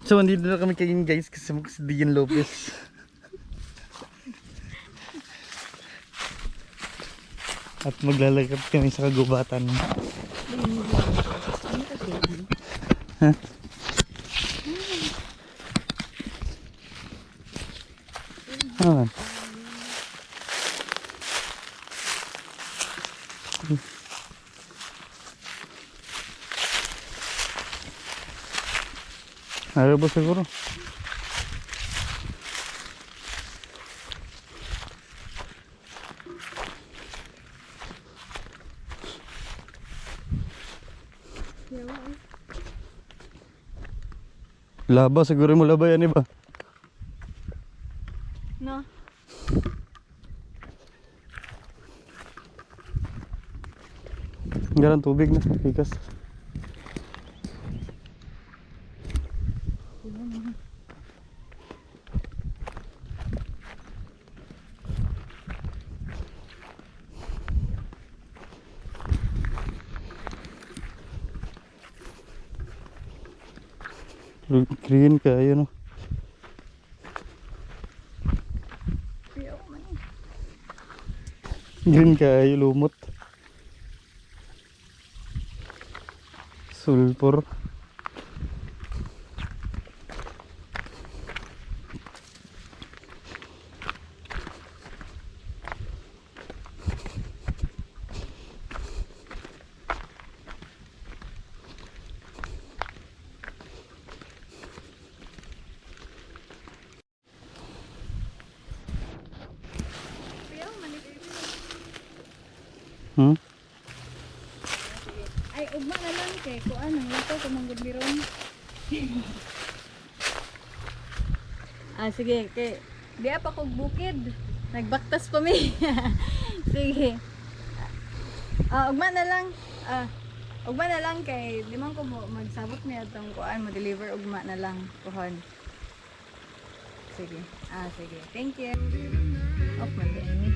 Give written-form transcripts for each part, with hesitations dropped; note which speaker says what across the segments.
Speaker 1: So, andito na kami kayo guys kasi si Dian Lopez. At maglalakad kami sa kagubatan. Ha? Ah. Ayaw ba siguro? Laba, siguro mo laba yan iba.
Speaker 2: No.
Speaker 1: Galang tubig na, pikas. Green kayo no. Green kayo lumot. Sulfur. Hmm?
Speaker 2: Ay, ugma na lang kay ko ano, ito kumanggod biron. Sige, kay di pa kog bukid. Nagbaktas pa mi. Sige. Ugma na lang. Ugma na lang kay di man ko magsabot mi atong kuan mo deliver ugma na lang kuhon. Sige. Sige. Thank you. Off man din.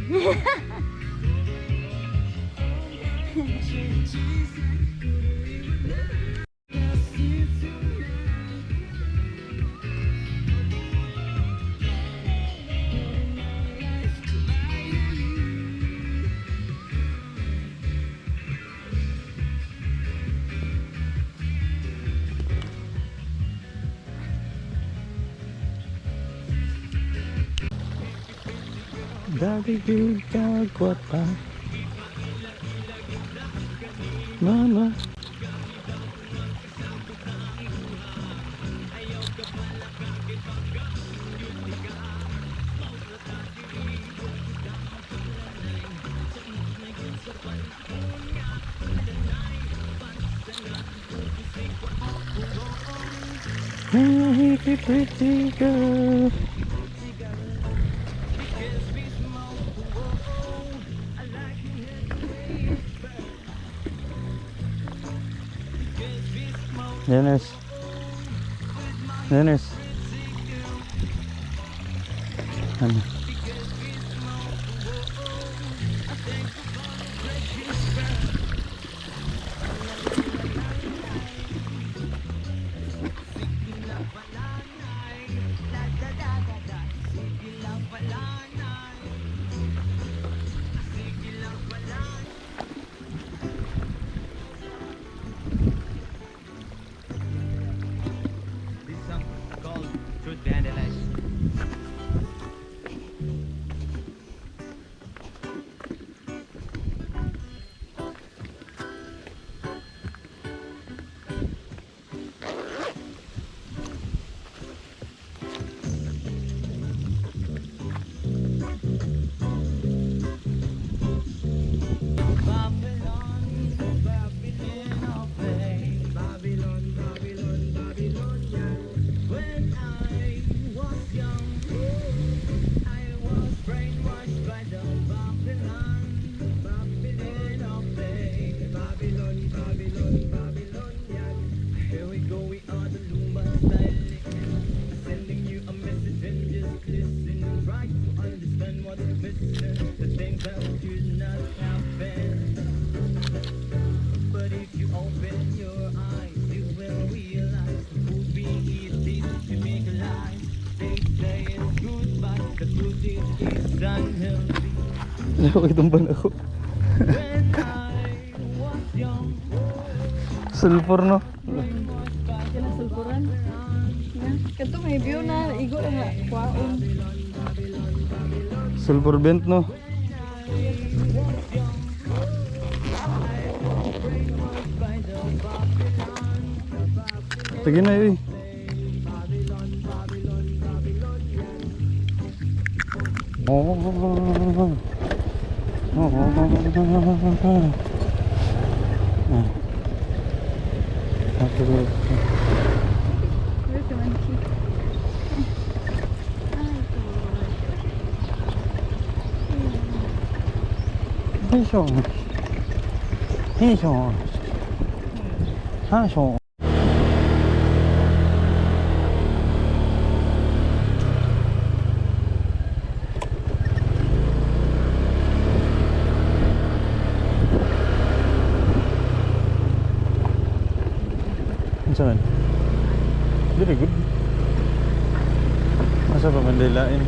Speaker 1: Daddy good kagwapa. Mama. Hey, pretty girl. Dennis. Dennis. Ano? Lawag tumban ako. Sulfur no?
Speaker 2: Kinasulpuran. Kato may view na. Igo na nga. Kwaon.
Speaker 1: Sulfur vent no? Sige na eh. Oh.
Speaker 2: Where's the monkey? Ay, ito.
Speaker 1: 嘿咻，哈咻。Saan? Very good. Masa pa mandilain?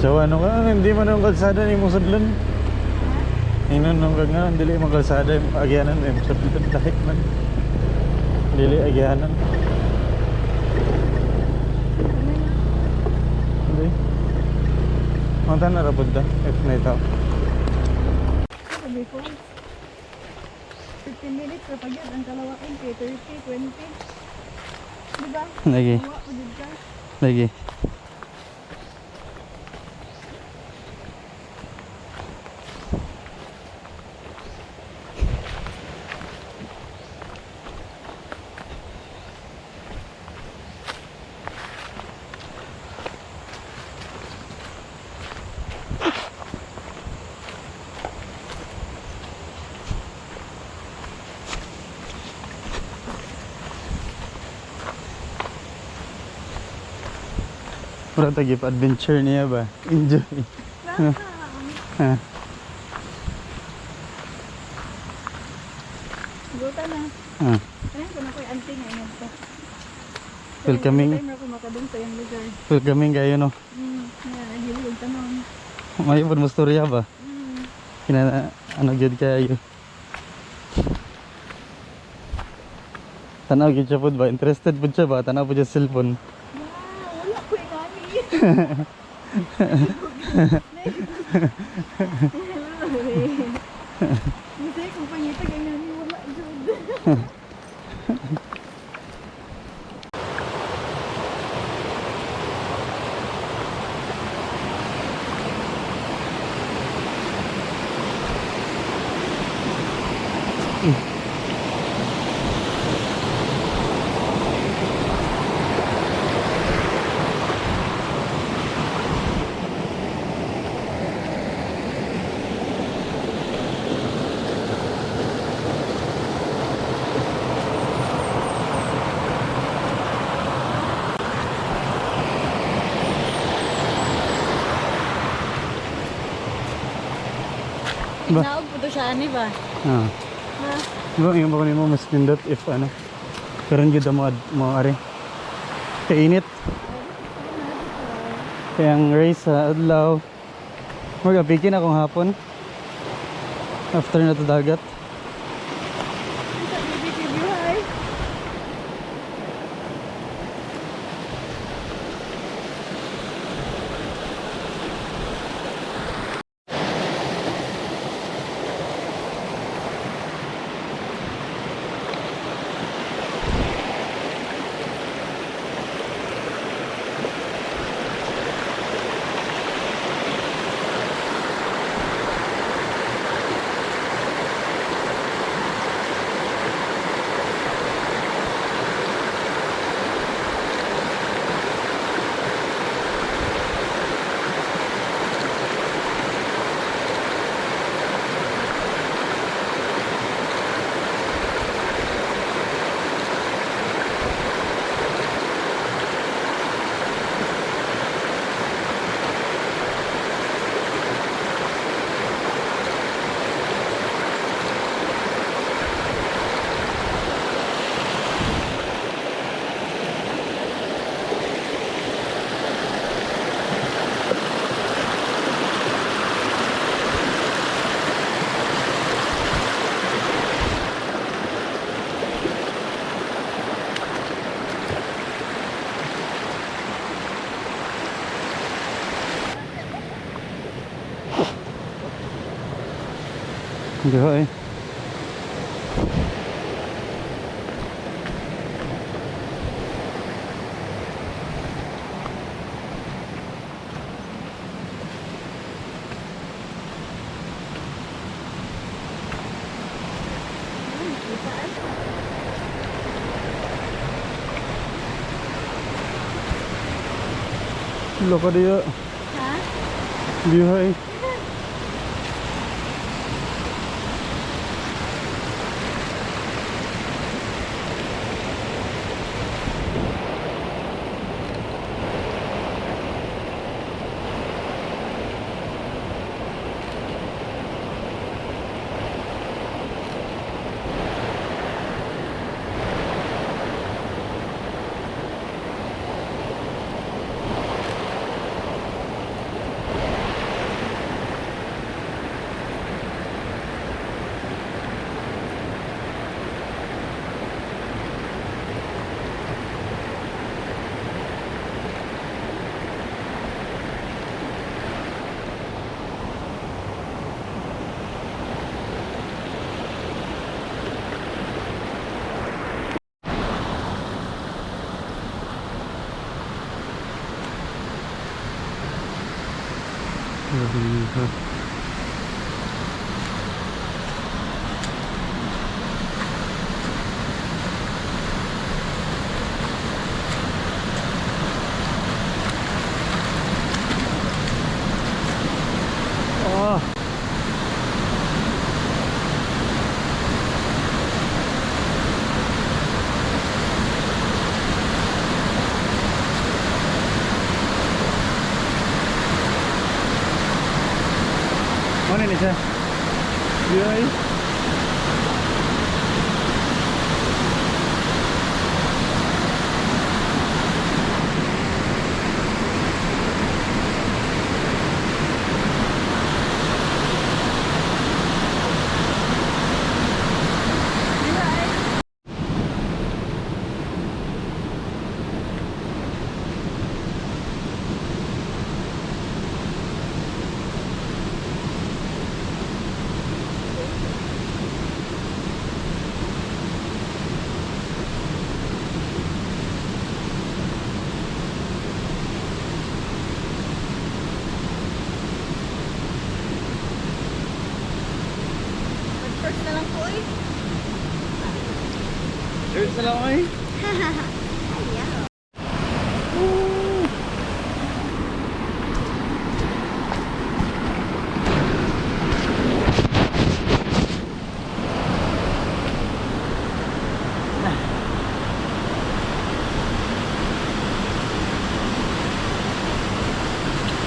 Speaker 1: So ano ka, hindi man ang kalsada ni mo sudlan. Inon nung nga, dili mo kalsada yung agyanan mo sudlan lahit man. Dili agyanan. Hindi. Mata na rapod da, if na ito.
Speaker 2: Sabi ko, 15 minutes na pag-yad ang kalawain kay 30, 20. Diba?
Speaker 1: Lagi,
Speaker 2: Kawa ko dyan ka.
Speaker 1: lagi. Mura tagip adventure niya ba? Enjoy. Ha.
Speaker 2: Guta na.
Speaker 1: Ha.
Speaker 2: Ayan ko na ko yung auntie ngayon to.
Speaker 1: Welcoming.
Speaker 2: Time na ko makadung sa yung lugar.
Speaker 1: Welcoming kayo no.
Speaker 2: Yan, naghilig ang tanong.
Speaker 1: May pud mo storya ba? Kina ano gyud kayo. Tanaw gyud siya pud ba? Interested pud siya ba? Tanaw pud siya sa cellphone.
Speaker 2: Wala ko yung ani. Hindi kung pangitag ang nani wala dyan.
Speaker 1: Ba?
Speaker 2: Naog po to siya ani ba?
Speaker 1: Ah.
Speaker 2: Ha?
Speaker 1: Diba yung bakunin mo mas nindot if ano. Karon gyud mo ari. Kainit. Kaya ang race sa adlaw. Magabikin akong hapon. After na to dagat.
Speaker 2: Sa BBQ hi.
Speaker 1: Diba eh. Loko dia.
Speaker 2: Ha?
Speaker 1: Bihay. Oh. Mana ni siya? Bihay.
Speaker 2: First na lang po eh.
Speaker 1: Cheers na lang eh.
Speaker 2: Ayaw.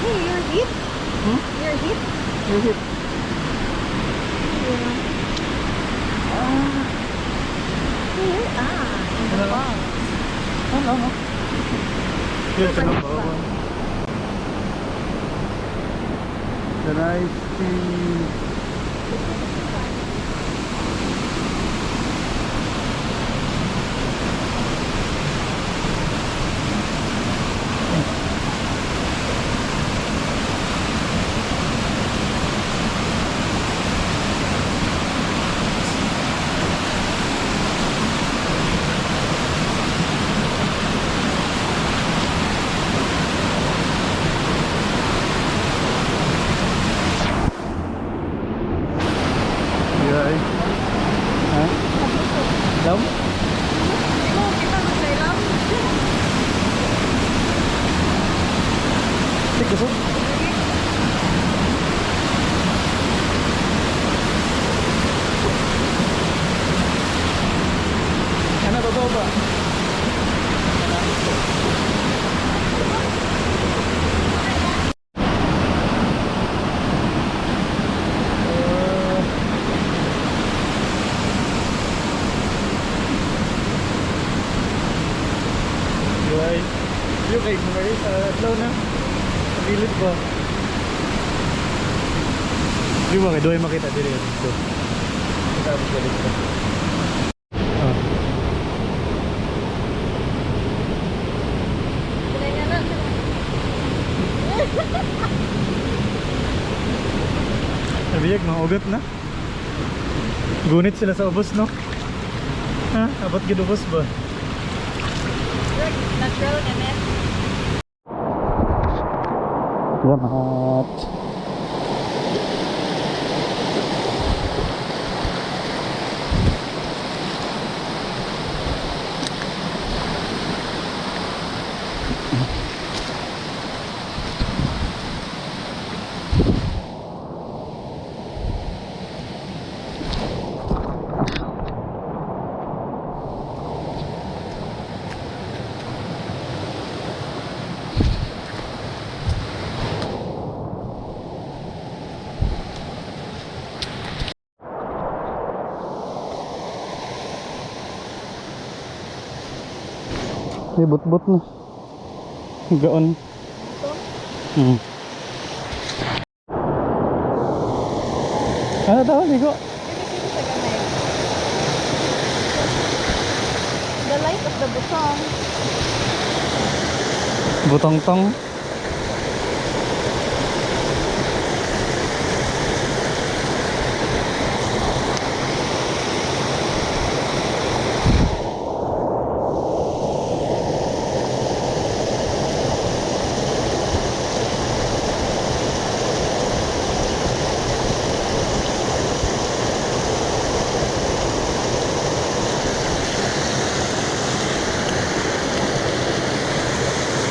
Speaker 2: Hey, you're hit?
Speaker 1: Hmm?
Speaker 2: You're hit?
Speaker 1: Is it?
Speaker 2: Yeah. Here, in the
Speaker 1: Ano?
Speaker 2: box.
Speaker 1: Ano? Yun ka na ba? The nice tea. Bihay. Ha? Dam?
Speaker 2: Oh, kita magsailam.
Speaker 1: Tik gusto? Ano totoo ba? Bihay. Yung kay Mary sa adlaw na. Gilid ba? Di ba kay doy makita diri dito. Kita mo balik ka. Ah.
Speaker 2: Kailangan na.
Speaker 1: Nabiyag mga ugat na. Gunit sila sa ubos, no? Ha? Abot gid ubos ba?
Speaker 2: Natural na net.
Speaker 1: Salamat. But na. Gaon. Hmm. Ano tawag, Ligo?
Speaker 2: The light of the butong.
Speaker 1: Butong-tong.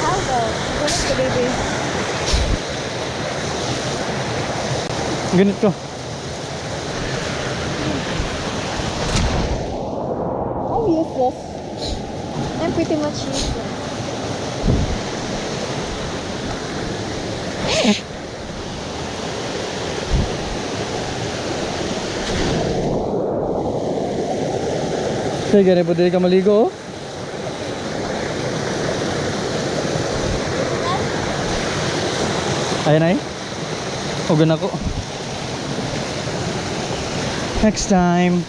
Speaker 2: How though? Kunin ko, baby.
Speaker 1: Ganit ko.
Speaker 2: I'm useless. I'm pretty much useless.
Speaker 1: Sige, gani po dili ka maligo, oh. Ayan ay. Hugan ako. Next time.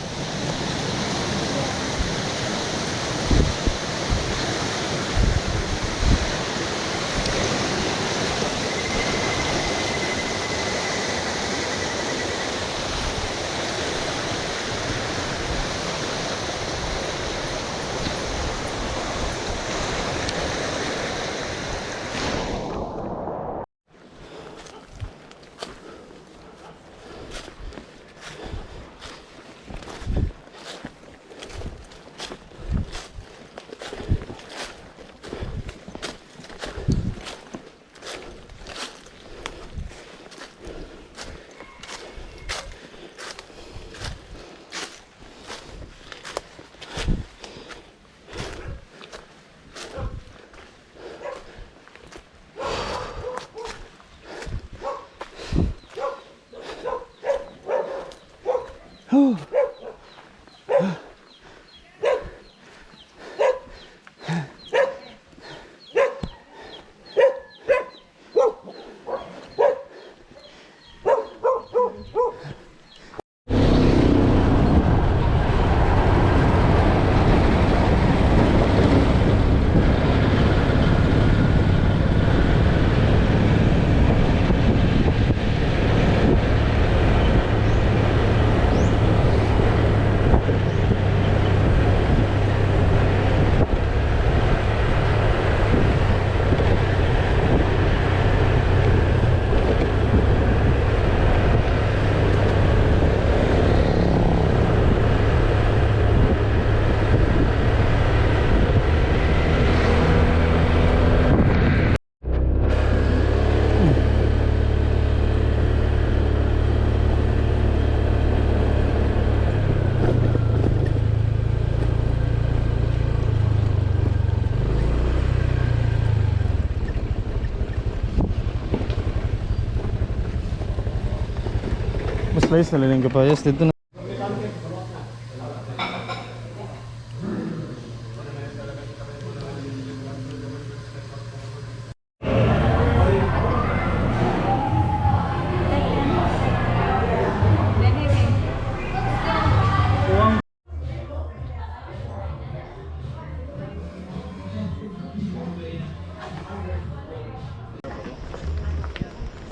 Speaker 1: Mas slice na lang yung kapayas dito na.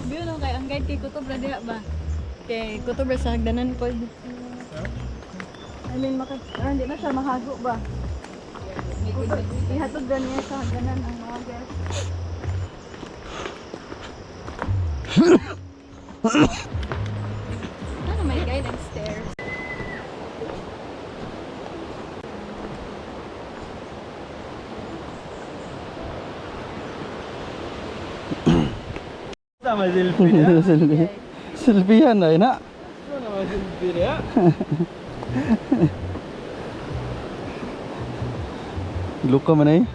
Speaker 2: Biyo no kay ang guide kay Kutob ra diha ba? Kay Kutob ra sa hagdanan pod. mean, hindi na siya mahago ba? Ihatod na niya sa hagdanan ang mga guests. Ano may guidance stairs?
Speaker 1: Sama selfie niya.
Speaker 3: Selfiehan na ina.
Speaker 1: Ano naman selfie niya?
Speaker 3: Luka man eh.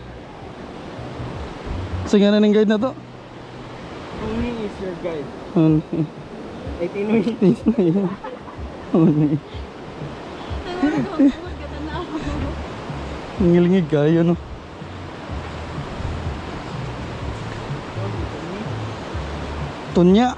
Speaker 3: Sige na ng guide na to.
Speaker 1: Uni is your guide.
Speaker 3: Uni.
Speaker 1: Ay, Tinoy.
Speaker 3: Uni. Ngilingig kayo no. Tunya.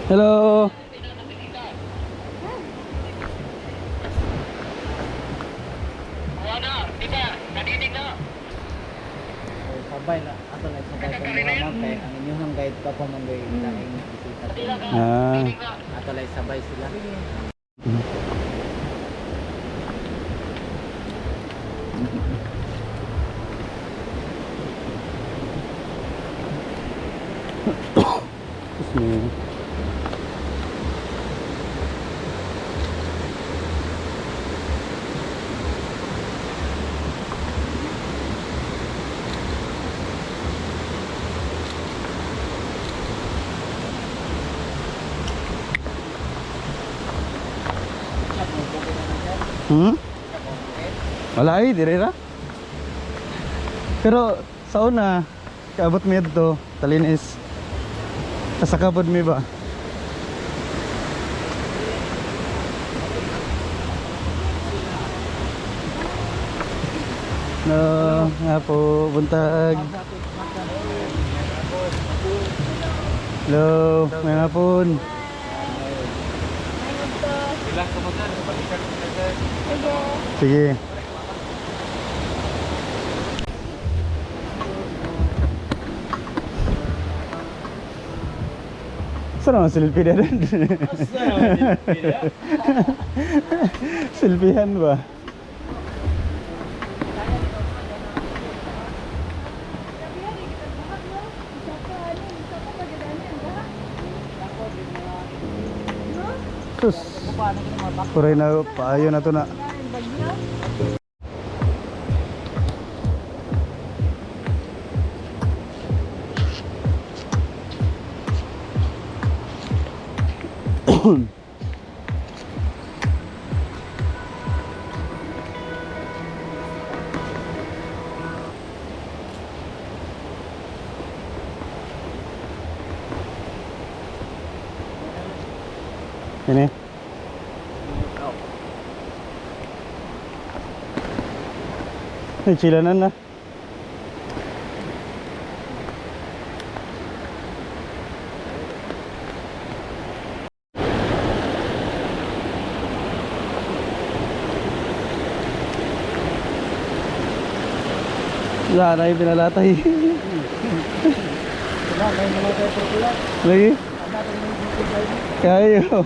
Speaker 3: Hello.
Speaker 4: Sabay na ato na sabay ko mga mapay ang inyong guide pa po manggoy laing bisita po.
Speaker 3: Ah.
Speaker 4: Ato lay sabay sila.
Speaker 3: Excuse me. Wala ay, dire ra. Pero sa una, kaabot mi adto, Talinis. Kasakabod mi ba? No, nga po, buntag. Hello, may hapon. Sige. Saan naman selfie na rin? Selfiehan ba? Sus, puray na paayo na to na. Ini. Chilanan na. Wala na yung pinalatay. Lagi? Kayo.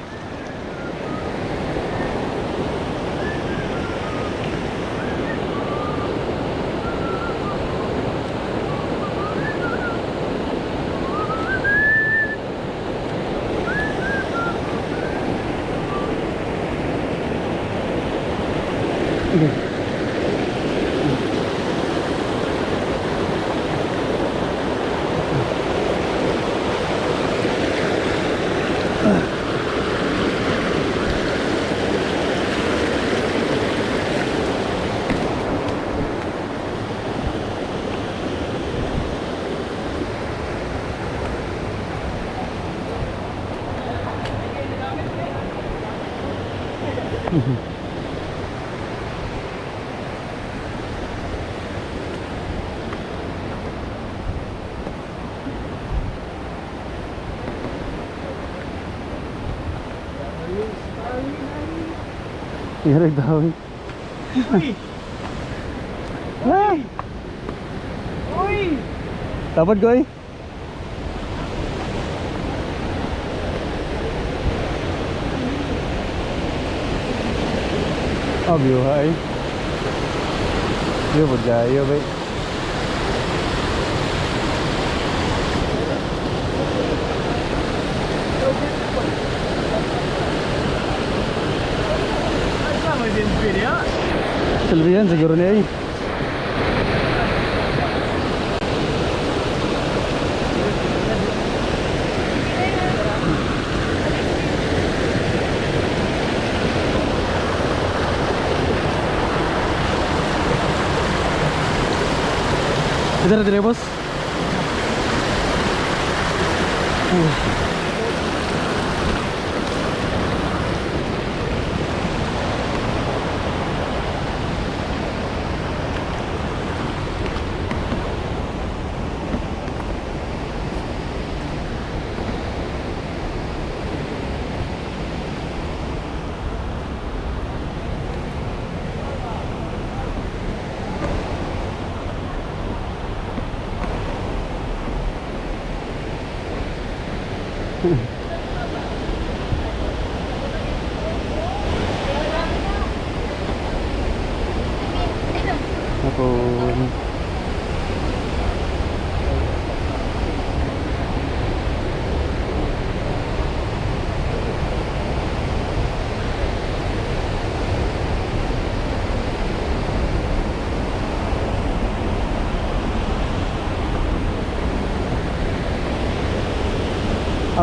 Speaker 3: Hirag dawin. Uy! Uy! Dapat ko eh. Oh, view high. View pud kayo bay. Selvian siguro niya eh. Kita na bos. Hapon.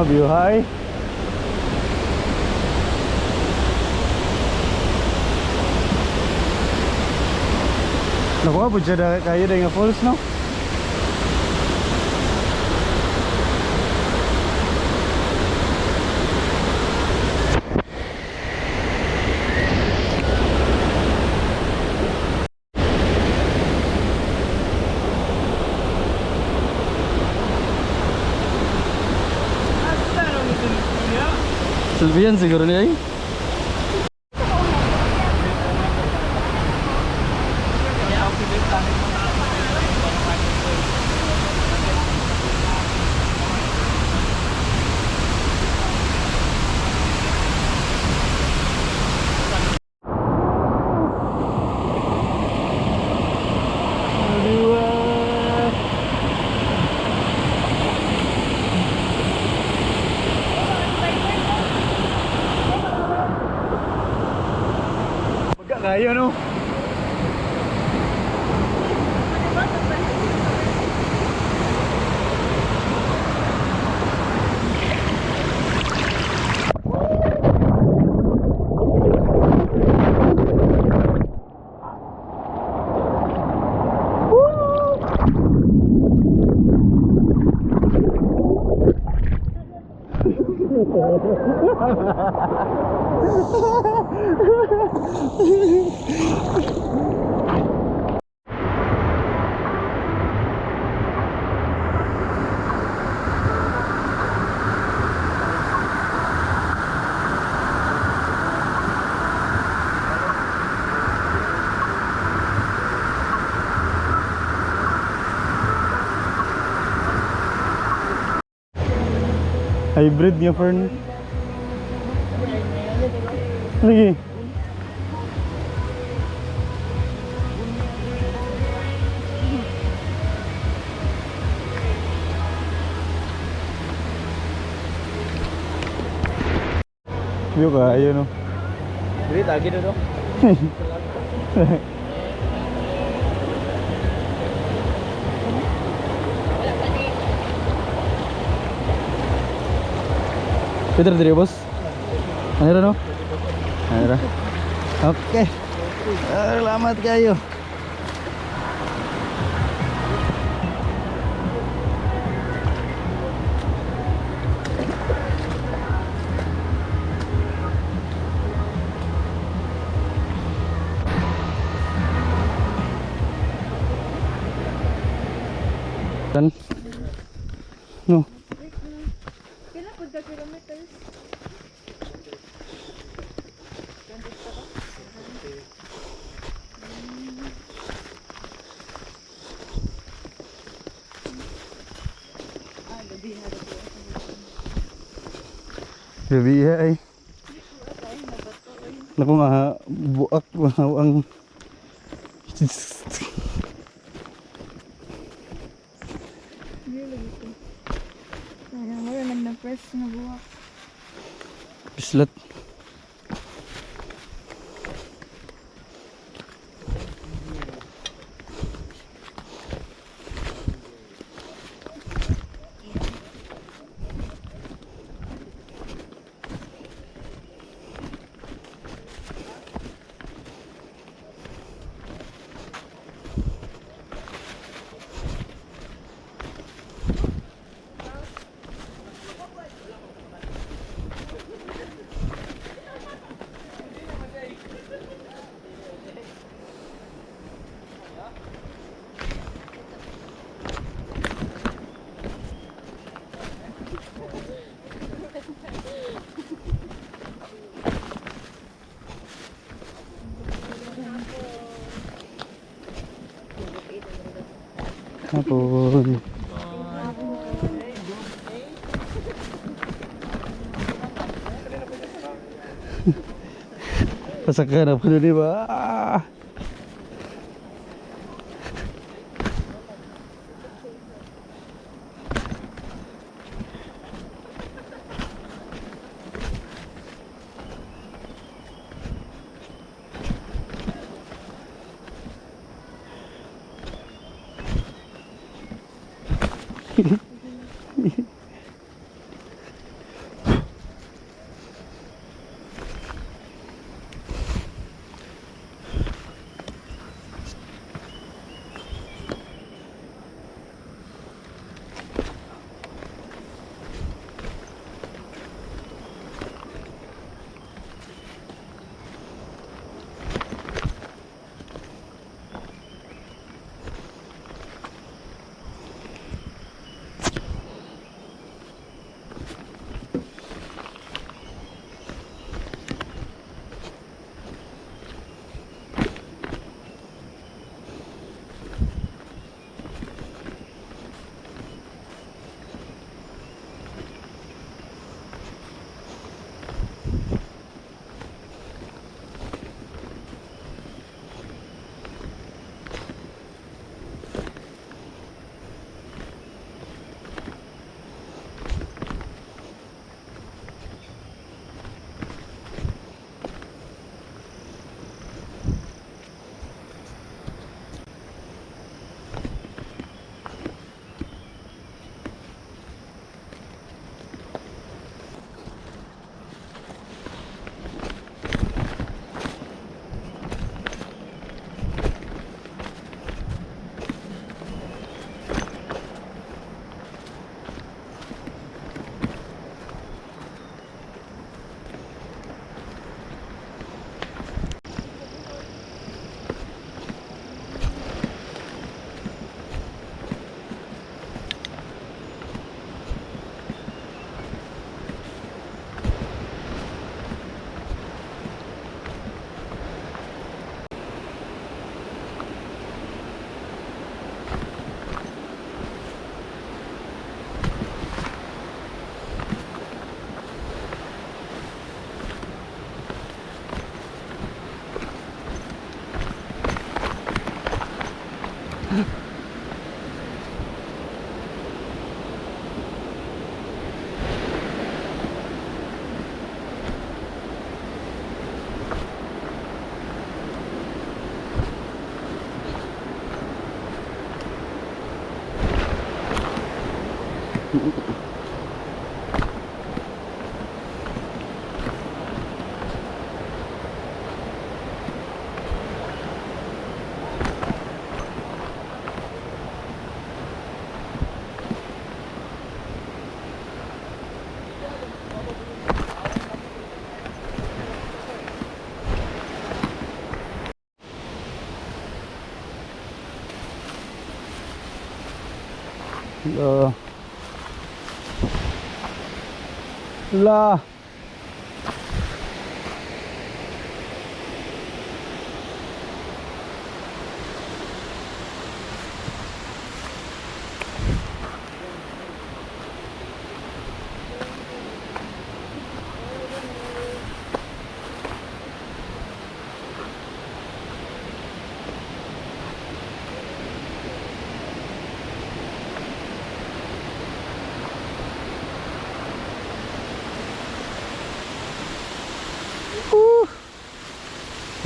Speaker 3: View high. Nakuha po siya kayo na falls, no? Selvian siguro niya eh. Kayo no. Hybrid nga fern. Lagi. View ka, ayun no.
Speaker 4: Dili lagi do.
Speaker 3: Peter diri bos. Ayo no. Ayo. Oke. Selamat kayo. Dan no.
Speaker 2: Pila pud ka kilometers?
Speaker 3: Gabi ay. Naku nga, buak ang...
Speaker 2: Sayang wala lang na press na buwak.
Speaker 3: Bislat. Hapon. Pasaka na po di ba? La.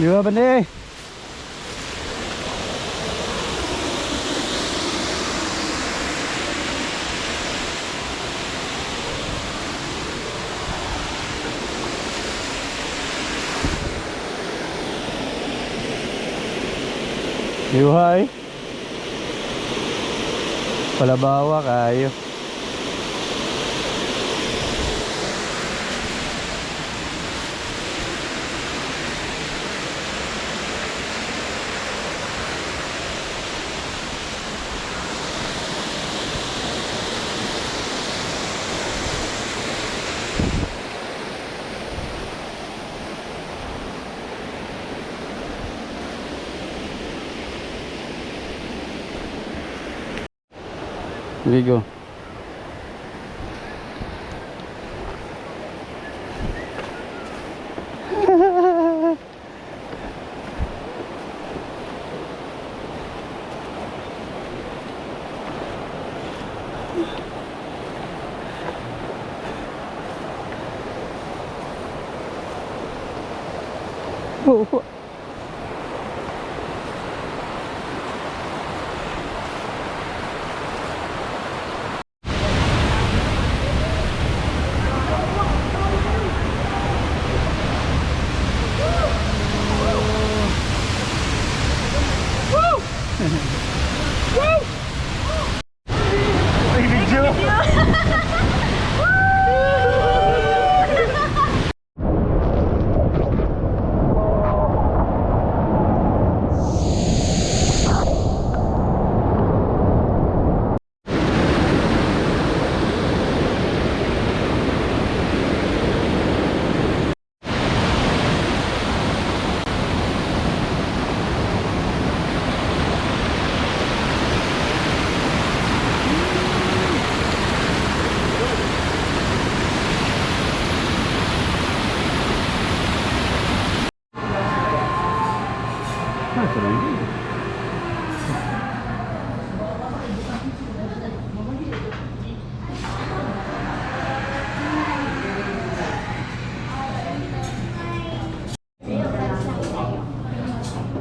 Speaker 3: Di ba bande? Yuhay. Palabawa kayo. Ligo. Oh.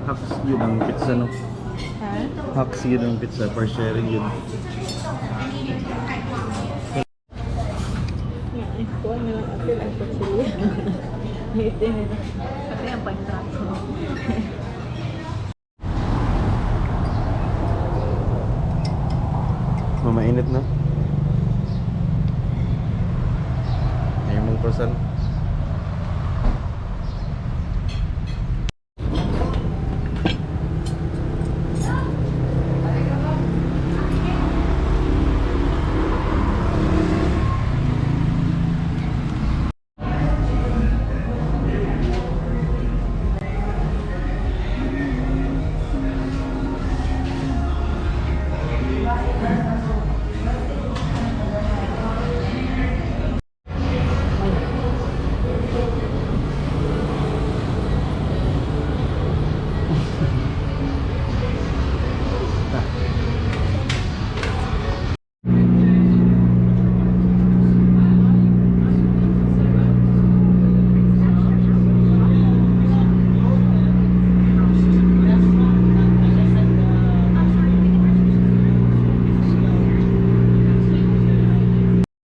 Speaker 3: Hacks yun ang pizza, no?
Speaker 2: Ha?
Speaker 3: Hacks yun ang pizza for sharing yun.
Speaker 2: Kuha na lang apil ang kutsilya. Hitin nila. Pati ang pangtrato.
Speaker 3: Mamainit na. Ngayon mong croissant.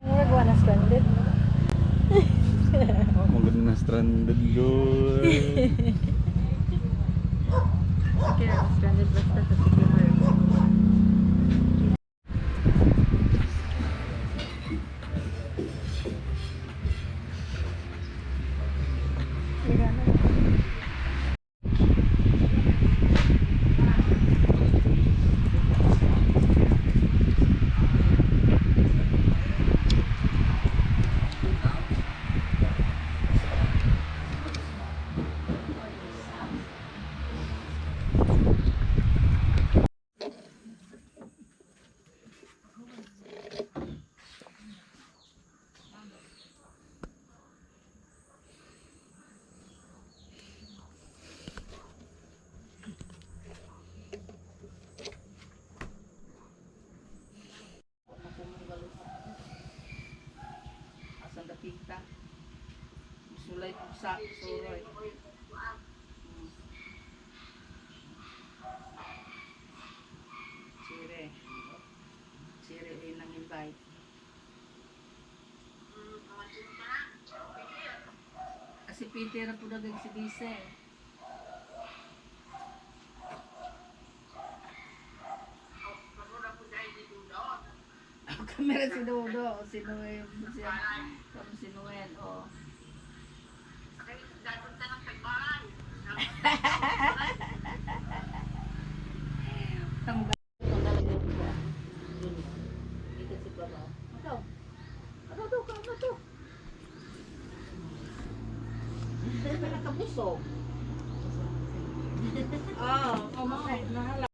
Speaker 2: Nagwa na stranded.
Speaker 3: Maganda na stranded doon.
Speaker 2: Kaya stranded basta sa City Harbor.
Speaker 5: suroy, suroy. Sire. Sire din ang invite. Kasi Peter na po nag-exibise. Kamera si Dodo, si Noel, si Noel, oh. Ang nakabusog. Ah, oh, nahala.